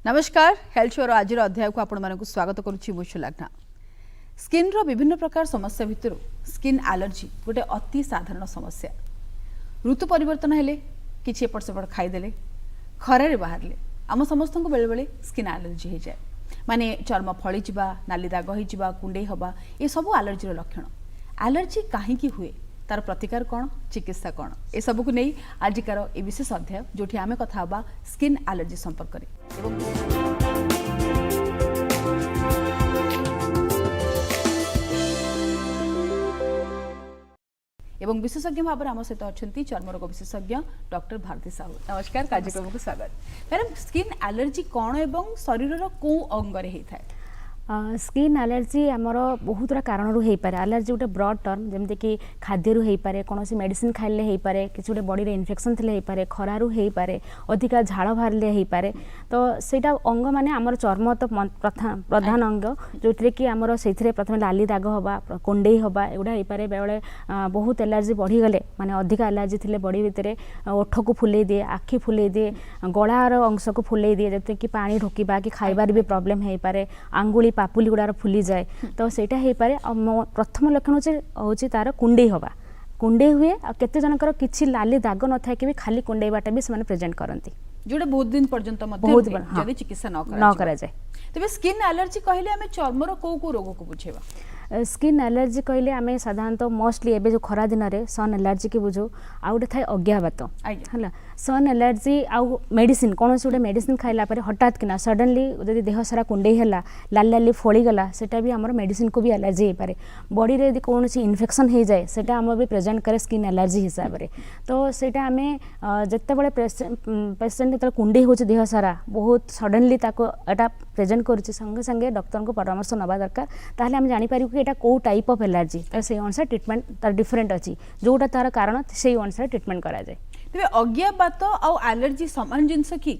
नमस्कार हेल्थ शोर आज अध्याय को आपण मानक स्वागत करुच्ची मुशुलाघ्ना स्किन रो विभिन्न प्रकार समस्या भितर स्किन एलर्जी गोटे अति साधारण समस्या ऋतु परिवर्तन हेले किछि एपट सेपट खाईदेले खरारे बाहरले आम समस्त को बेले बेले स्किन एलर्जी हो जाए माने चर्म फली जावा नाली दाग हो जावा कुंडे हवा ये सब एलर्जी लक्षण एलर्जी कहीं हुए तार प्रतिकार कौन चिकित्सा कौन ए सब को नहीं आजिकार ए विशेष अध्याय जो आम कथा हवा स्किन एलर्जी संपर्क एवं विशेषज्ञ भाव में आम सहित अच्छा चर्मरोग विशेषज्ञ डॉक्टर भारती साहू नमस्कार कार्यक्रम को स्वागत मैडम स्किन एलर्जी कौन एवं शरीर को अंगरे होता है स्किन एलर्जी आमर बहुत कारण हो पारे एलर्जी गोटे ब्रॉड टर्म जमती कि खाद्य हो पारे कौन मेडिसिन खाइले हो पारे किसी गोटे बॉडी रे इन्फेक्शन थिले हो पारे खरारू हो पारे अधिका झाड़ बाहर हो पारे तो सेटा अंग माने आमर चर्म तो प्रधान अंग जो कि आमर से प्रथम लाली दाग हवा कुंडे हवा एगुड़ा हो पारे बेले बहुत एलर्जी बढ़ी गले माने अधिका एलर्जी थिले बॉडी भितर ओठ को फुले दिए आखि फुले दिए गलार अंश को फुले दिए जैसे कि पानी ढोकिबा कि खाइबार भी प्रॉब्लम हो पारे आंगुली पापुली गुड़ार फुली जाए तो सेटा हो पारे प्रथम लक्षण हूँ तार कुंडे हवा कुंडे हुए केते जनकर किछि लाली दाग न था कि खाली कुंडेबाटा भी से प्रेजेंट करती जोड़े बहुत दिन पर्यंत बहुत जदि चिकित्सा न करा जाए तेज स्किन एलर्जी कहले आमे चर्मर को रोग को बुझेबा स्किन एलर्जी कहले आमे साधारणतः मोस्टली एबे जो खरा दिन रे सन एलर्जी के बुझो आ गोटे थाए अज्ञाबात हला सन एलर्जी आउ मेडिसिन कौन से गोटे मेडिसिन खाइला पर हठात किना सडनली जदि देह सारा कुंडे हला लाल लाली फोड़ी गला सेटा भी हमर मेडिसिन को भी एलर्जी हो पारे बॉडी रे यदि कौन सी इन्फेक्शन हो जाए सेटा हम भी प्रेजेंट करे स्किन एलर्जी हिसाब रे तो सेटा आमे जत्ते बळे पेशेंट त कुंडे हो देह सारा बहुत सडनली ताको एटा प्रेजेंट करुच्ची संगे संगे डॉक्टर को परामर्श नवा दरकार ताहले हम जानि पारिबु कि एटा को टाइप ऑफ एलर्जी तो से अनुसार ट्रीटमेंट तार डिफरेंट अछि जोटा तार कारण से अनुसार ट्रीटमेंट करा जाए तेबे अज्ञाबात और एलर्जी समान जिनस की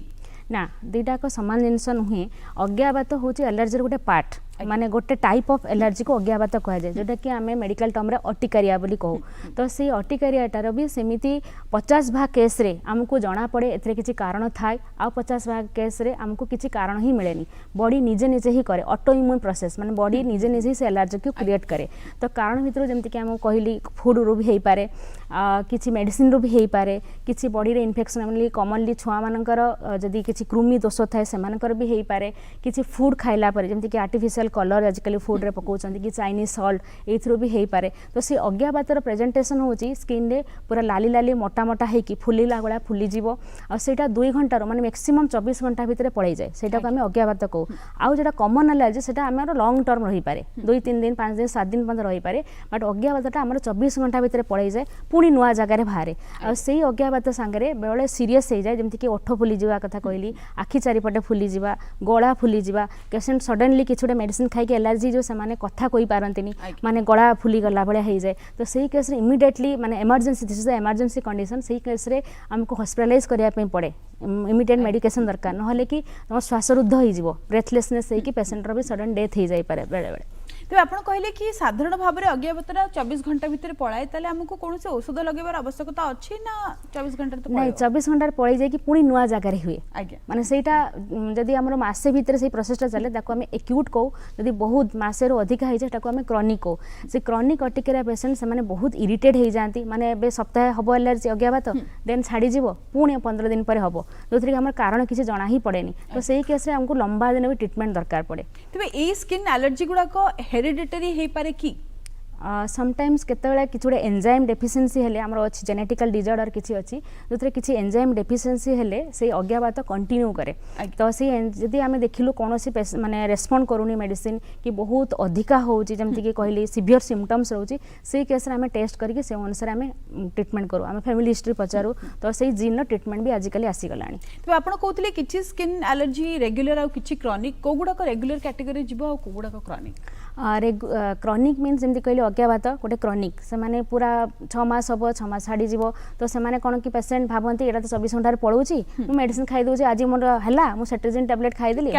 ना दुईटा को समान जिनस नुहे अज्ञाबात हूँ एलर्जी गोटे पार्ट माने गोटे टाइप ऑफ एलर्जी को अज्ञाबात कह जाए जोटा कि आम मेडिकल टर्म रे अर्टिकारिया बोली कहू तो से अर्टिकारियाटार भी सेमिति 50% केस रे आमको जना पड़े एथरे किछि कारण थाए आ 50% केस रे आमको किछि कारण ही मिलेनी बॉडी निजे निजे ही करे ऑटो इम्यून प्रोसेस माने बॉडी निजे निजे से एलर्जी को क्रिएट करे तो कारण भितर जेमति कि हम कहली फूड रू भी हेई पारे किछि मेडिसिन रू भी हेई पारे किछि बॉडी रे इन्फेक्शन माने कॉमनली छुआ मानकर जदी किछि कृमि दोष थाए से मानकर भी हेई पारे किछि फूड खाइला पर जेमति कि आर्टिफिशियल कलर आजिकल फूड रे पकाउछन्ती कि चाइनीज सॉल्ट एथरो भी हेई पारे तो से अज्ञाबातर प्रेजेंटेशन होची स्किन रे पूरा लाली लाली मोटा मोटा हेकी फुलीला गला फुली जीवो आ सेटा 2 घंटा माने मैक्सिमम 24 घंटा भितर पड़े जाए सेटा को हमें अज्ञाबात कहू आउ जेटा कॉमन एलर्जी सेटा हमर लॉन्ग टर्म रही पारे 2-3 दिन 5 दिन 7 दिन पर्यंत रही पारे बट अज्ञाबातटा हमर 24 घंटा भितर पड़े जाए पुणी नुआ जगह बाहर आ सेही अज्ञाबात संगे बेले सीरियस हो जाए जेमति कि ओठ फुली जीवा कथा कहली आखि चारिपटे फुली जीवा गला फुली जीवा पेशेंट सडनली किछुडे मेडिसिन खाई एलर्जी जो से कथा कहि पारंतिनी माने गला फुली गला भलिया हो जाए तो सही केस रे इमिडिएटली माने emergency this is emergency condition सही केस रे हमको हॉस्पिटलाइज करिया पे पड़े इमिडिएट मेडिकेशन दरकार नहले कि तुम श्वासरुद्ध हो जिवो ब्रेथलेसनेस होई कि पेशेंट रो भी सडन डेथ हो जाई पारे बेले बेले तेज आप कहले कि साधारण भाव में अज्ञाबातरा 24 घंटा भितर पड़ाए ताले हमको कौन से औषध लगेबार आवश्यकता अच्छी ना 24 घंटा तो नहीं 24 घंटा पड़े जाए कि पुणी नुआ जगह हुए माने सेटा जदि हमर मासे भितर से प्रोसेसटा चले ताको हम एक्यूट कहू जदि बहुत मासे रो अधिक हो जाए ताको हम क्रॉनिक कहू से क्रॉनिक अर्टिकारिया पेशेंट से बहुत इरिटेट हो जाती माने बे सप्ताह हबो एलर्जी अज्ञाबात देन छाड़ी जीवो पुणी 15 दिन पर हबो जोथि हमर कारण किसी जना ही पड़ेनी तो सही केस रे हमको लंबा दिन भी ट्रीटमेंट दरकार पड़े तबे ए स्किन एलर्जी गुडा को हेरिडिटरी हे पारे की समटाइम्स केतबेला किछि गोटे एंजाइम डेफिशिएंसी हेले हमर अछि जेनेटिकल डिसऑर्डर किछि अछि जोथरे किछि एंजाइम डेफिशिएंसी हेले से अज्ञाबात कंटिन्यू करे तो से जदि आमे देखिलु कोनोसी माने रेस्पोंड करूनी मेडिसिन कि बहुत अधिका होउची जेमति कि कहली सिवियर सिम्पटम्स रहउची से केस रे आमे टेस्ट करके से अनुसार आमे ट्रीटमेंट करू आमे फैमिली हिस्ट्री पचारू तो से जीन ट्रीटमेंट भी आजिकली आसी गलानी तो आपण कहउतले किछि स्किन एलर्जी रेगुलर आ किछि क्रॉनिक कोगुडा को रेगुलर कैटेगरी जिवो आ कोगुडा को क्रॉनिक क्रॉनिक मीन्स जमी कहले अज्ञाबात गोटे क्रॉनिक से माने पूरा 6 मास हम 6 मास छाड़ी जीव तो से माने कौन कि पेसेंट भावती यहाँ तो 24 घंटे पड़ोची मेडिसिन खाई दूसरी आज मोर है मुझे सेट्रिजिन टैबलेट खाईदेली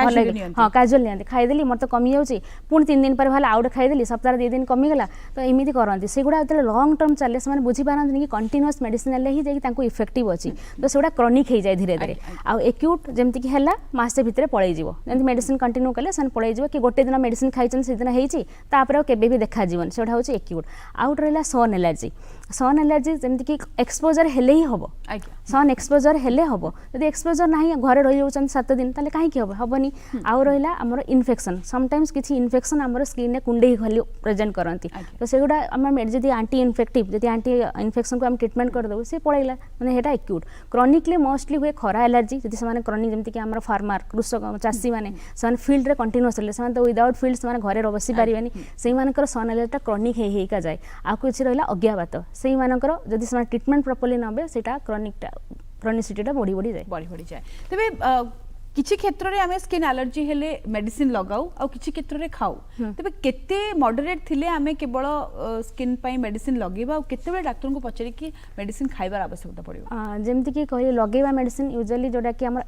हाँ काजुअल नियंती खाईदेली मोर तो कमी जाऊँगी पुणी 3 दिन पर भाला आउट खाईदेली सप्ताह 2 दिन कमीगला तो एमती करती से गुड़ा जो लंग टर्म चले से बुझीपारती कि कंटिन्यूअस मेडिसिन ही जाकि इफेक्टिव अच्छी तो से क्रॉनिक हो जाए धीरे धीरे आउ एक्यूट जमती कि है मासे भितर पलैज जमी मेडिसिन कंटिन्यू कले से पलैज कि गोटे दिन मेडिसिन खाई से दिन होपर केवे भी देखा जीवन से हूँ एक्यूट आउट रहा सन एलर्जी जमती कि एक्सपोजर हेले ही हम सन एक्सपोजर हेले हम जब एक्सपोजर ना घरे रही जाऊँ 7 दिन ताले कहीं हेनी आउ रहा आमर इन्फेक्शन समटाइम्स किसी इन्फेक्शन आमर स्किन में कुंडे खाली प्रेजेंट करती तो सेगुड़ा आम जब आंटी इनफेक्टिव जब आंटी इन्फेक्शन को आम ट्रिटमेंट करदेव सी पलैला मैंने यहाँ एक्यूट क्रॉनिकली मोस्टली हुए खरा एलर्जी जब से क्रॉनिक जमीक कि आम फार्मर कृषक चाषी मैंने फील्ड रे कंटिन्यूअस रहे तो विदाउट फील्ड से घरे बसी पारे से सन एलर्जी क्रॉनिक होगा जाए आ किसी रहा अज्ञाबात से जब से ट्रिटमेंट प्रॉपर्ली नबे से क्रॉनिसिटीटा बढ़ी बढ़ी जाए तेबे किछि क्षेत्र रे आमे स्किन एलर्जी हेले मेडिसिन लगाऊ आ किछि क्षेत्र रे खाऊ तबे केते मॉडरेट थिले आमे केवल स्किन पई मेडिसिन लगेबा आ केते बेले डॉक्टर को पचरी कि मेडिसिन खाइबार आवश्यकता पड़िबो जेमति कि कहले लगेबा मेडिसिन यूजुअली जोडा कि हमर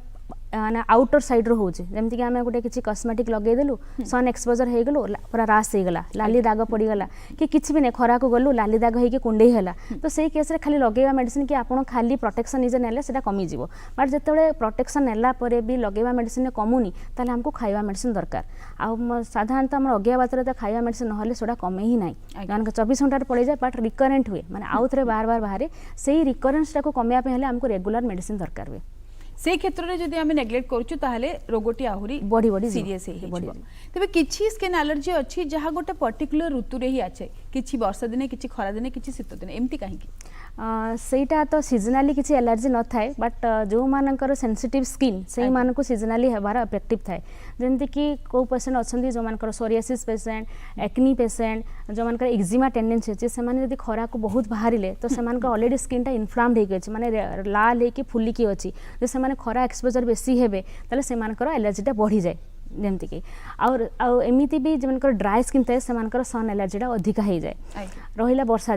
आउटर साइड रो होचे जमती कि आमे गोटे किछि कॉस्मेटिक लगे देलु सन एक्सपोजर हे गेलु पूरा रास हे गला लाली दाग पड़ी गला कि किछि भी ने खरा को गलु लाली दाग हे के कुंडे हैला तो सेही केस रे खाली लगेबा मेडिसिन कि आपण खाली प्रोटेक्शन निजे नेले सेटा कमी जीवो बट जेतेबेले प्रोटेक्शन नेला परे भी लगेबा मेडिसिन ने कमुनी ताले हमको खाइबा मेडिसिन दरकार आ साधारणतः हमर अज्ञाबात रे त खाइबा मेडिसिन नहले सेटा कमे ही नाही कारण 24 घंटा पड़ी जाए बट रिकरेंट हुए माने आउथरे बार बार बाहरे सेही रिकरेंस टा को कमिया पे हले हमको रेगुलर मेडिसिन दरकार हुए से क्षेत्र में जदि आम नेग्लेक्ट करूँ ताहले रोगटी आहरी बढ़ी बढ़ी सीरीयस तेज किसी स्किन एलर्जी अच्छी जहाँ गोटे पर्टिकुलर ऋतु रे ही आछे किछि वर्षा दिने किछि खरा दिने किछि शीत दिने एमती कहीं सेटा तो सीजनाली किसी एलर्जी न थाए बट जो मानकर सेंसिटिव स्किन से मानक सीजनाली हबार अफेक्टिव थाए जमती कि को पेसेंट अच्छा जो मानकर सोरियासिस पेसेंट एक्नी पेसेंट जो मानकर एक्जिमा टेंडेंसी अच्छे से माने यदि खरा को बहुत बाहरिले तो से ऑलरेडी स्किन टा इनफ्लाम्ड होगी अच्छे माने लाल होगी फुलिकी अच्छी जो से खरा एक्सपोजर बेसी हेबे ताले से मानकर एलर्जीटा बढ़ी जाए जमती कि एमती भी जो ड्राई स्किन थाए से सन एलर्जीटा अधिका हो जाए रहा वर्षा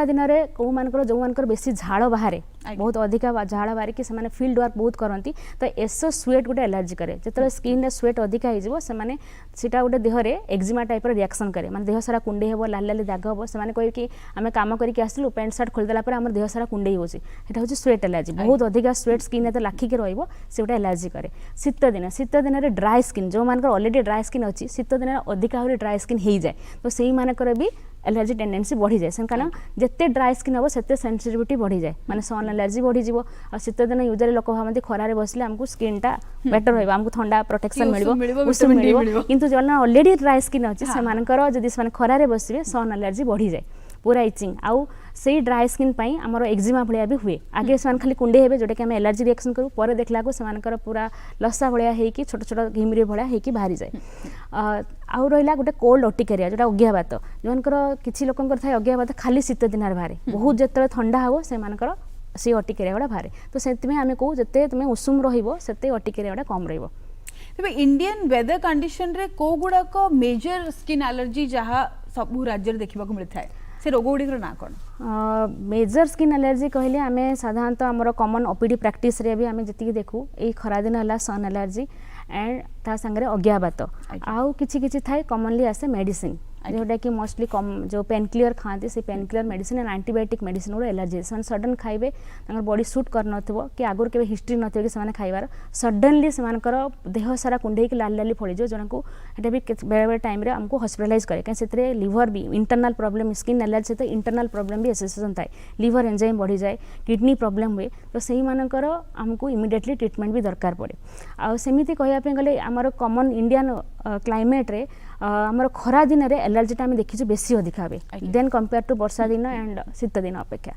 दिन में कौ मानकर जो मानकर बेसी झाड़ बाहर बहुत अधिका झाड़ बाहर कि से फील्ड वर्क बहुत करती तो एसो स्वेट गोटे एलर्जी करे जो स्किन स्वेट अधिका होटा गोटे देहरे एक्जिमा टाइप रिएक्शन करे माने देह सारा कुंडे हे लाल लाल दाग हम से कहे कि आम कम करके आसलु पैंट सार्ट खोलीदेला आम देह सारा कुंडे होता हूँ स्वेट एलर्जी बहुत अधिका स्वेट स्किन तो लाखिक रोटे एलर्जी करे शीत दिन में ड्राई स्किन जो मानकर ऑलरेडी ड्राई स्किन अच्छी शीत दिन अधिका आहरी ड्राई स्किन हो जाए तो से मानकर भी एलर्जी टेंडेंसी बढ़ी जाए कारण जिते ड्राई स्किन हम से सेंसिटिविटी बढ़ी जाए माने सन एलर्जी बढ़ी जीव आ शीत दिन यूजुअली लोक भावती खरारे बसले आमको स्किन टा बेटर रहिबा आमको ठंडा प्रोटेक्शन मिलिबो उष्ण मिलिबो किंतु जो ऑलरेडी ड्राई स्किन अच्छी से जदि से खरारे बसबे सन एलर्जी बढ़ी जाए पूरा इचिंग आउ से ड्राई स्किन पाई आमर एक्जिमा भाया भी हुए आगे से खाली कुंडे हेबे जोटा कि आम एलर्जी रिएक्शन करूँ पर देखला को से पूरा लसा भाया होगी छोट छोट घिमिरी भाया होगी बाहरी जाए आउ रहा गोटे कोल्ड अर्टिकेरिया जोटा अज्ञाबात जो किसी लोक थाए अज्ञाबात खाली शीत दिन बाहर बहुत जिते ठंडा हम से अर्टिकेरिया गुड़ा बाहर तो से आम कहूँ जिते तुम उषुम रते अर्टिकेरिया गुड़ा कम रही तेज इंडियन वेदर कंडीशन रे को गुड़ाक मेजर स्किन एलर्जी जहाँ सब राज्य देखा मिलता है से रोग गुड़िकर ना कौन मेजर स्किन एलर्जी कहले आमे साधारणतः आमर कॉमन ओपीडी प्रैक्टिस रे भी आमे जति देखू ए खरा दिन हला सन एलर्जी एंड ता संगे अज्ञाबात आउ किछि किछि थाए कॉमनली आसे मेडिसिन जोटा कि मोस्टली कम जो पेन क्लियर खाते से pain clear medicine and antibiotic medicine गुड़ा एलर्जी से सडन खाइबे बॉडी सूट कर नथिबो कि आगुर केबे हिस्ट्री नथिबो कि से खाइबार सडनली से देह सारा कुंडे कि लाल लाली फड़ी जो जन को एटा भी बेरे बेरे टाइम रे हमको हॉस्पिटलाइज करे कहीं से लिवर भी इंटरनल प्रॉब्लम स्किन एलर्जी सहित इंटरनल प्रॉब्लम भी एसोसिएशन थाए लिवर एंजाइम बढ़ी जाए किडनी प्रॉब्लम हुए तो से मानकर हमको इमिडिएटली ट्रीटमेंट भी दरकार पड़े आ सेमिति कहया गले आमर कॉमन इंडियन क्लाइमेट रे आमर खरा दिन रे एलर्जीटा आम देखी बेसी अधिका हे देन कंपेयर टू वर्षा दिन एंड शीत दिन अपेक्षा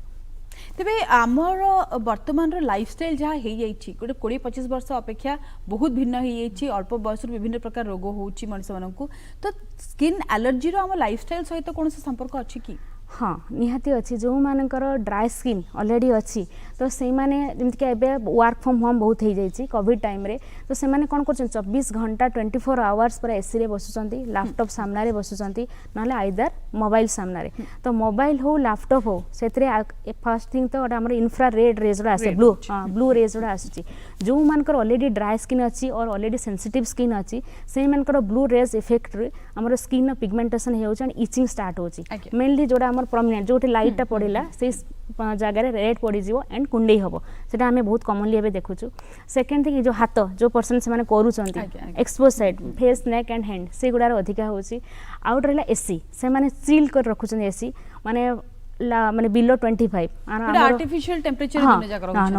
तेबे आमर वर्तमान लाइफस्टाइल जहाँ गोटे 20-25 वर्ष अपेक्षा बहुत भिन्न हो अल्प बयस विभिन्न प्रकार रोग होची मनुष्य मानक तो स्किन एलर्जी रो आम लाइफस्टाइल सहित कौन संपर्क अच्छी कि हाँ निहाती अच्छी जो मानकर ड्राई स्किन ऑलरेडी अच्छी तो से माने जमीक वर्क फ्रॉम होम बहुत हो जाइए कोविड टाइम रे तो से माने कौन कर 24 घंटा 24 आवर्स पर एसी रे बसुंट लैपटॉप सामने बसुंट ना आइदर मोबाइल सामने तो मोबाइल हो लैपटॉप हो से फर्स्ट थिंग तो गोटे इन्फ्रा रेड रेज आसे ब्लू रेज आसूँ जो मानकर ऑलरेडी ड्राई स्किन अच्छी और ऑलरेडी सेंसिटिव स्किन अच्छी से मानकर ब्लू रेज इफेक्ट रे हमर स्किन पिगमेंटेशन हो इचिंग स्टार्ट होची मेनली जोड़ा हमर प्रोमिनेंट जो लाइटा पड़ेला से जगह रेड पड़ जाव एंड कुंडे हम से आम बहुत कमनली एवं देखुचु सेकेंड थिंग जो हाथ जो पर्सन से करूँ expose side face neck and hand से गुड़ार अधिका होची आउट रहा एसी से माने सील कर रखुच एसी माने माने बिलो 25 आर्टिफिशियल टेम्परेचर